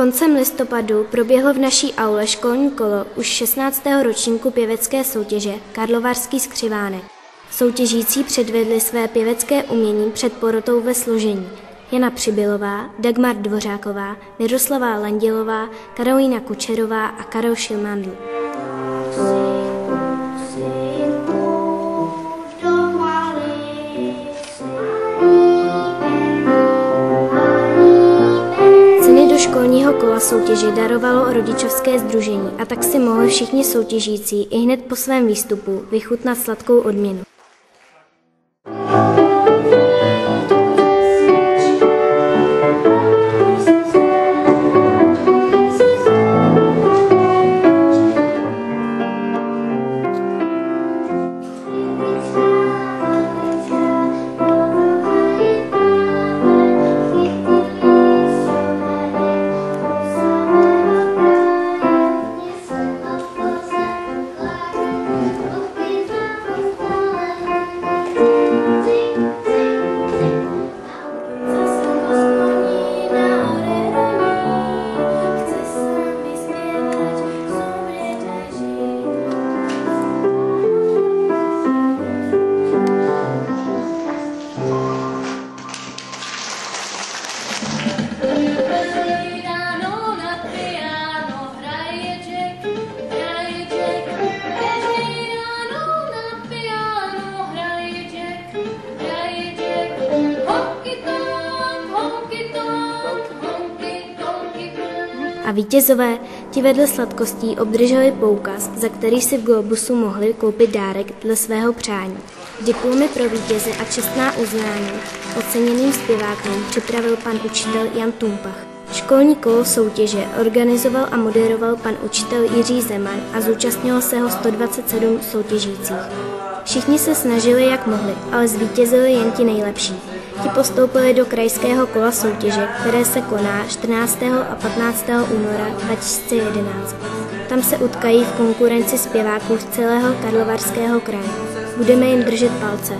Koncem listopadu proběhlo v naší aule školní kolo už 16. ročníku pěvecké soutěže Karlovarský skřivánek. Soutěžící předvedli své pěvecké umění před porotou ve složení. Jana Přibylová, Dagmar Dvořáková, Miroslava Landělová, Karolína Kučerová a Karel Šilmandl. Ceny do školního kola soutěže darovalo rodičovské sdružení a tak si mohli všichni soutěžící ihned po svém výstupu vychutnat sladkou odměnu. A vítězové, ti vedle sladkostí obdrželi poukaz, za který si v Globusu mohli koupit dárek dle svého přání. Diplomy pro vítěze a čestná uznání oceněným zpěvákům připravil pan učitel Jan Tumpach. Školní kolo soutěže organizoval a moderoval pan učitel Jiří Zeman a zúčastnilo se ho 127 soutěžících. Všichni se snažili jak mohli, ale zvítězili jen ti nejlepší. Ti postoupili do krajského kola soutěže, které se koná 14. a 15. února 2011. Tam se utkají v konkurenci zpěváků z celého Karlovarského kraje. Budeme jim držet palce.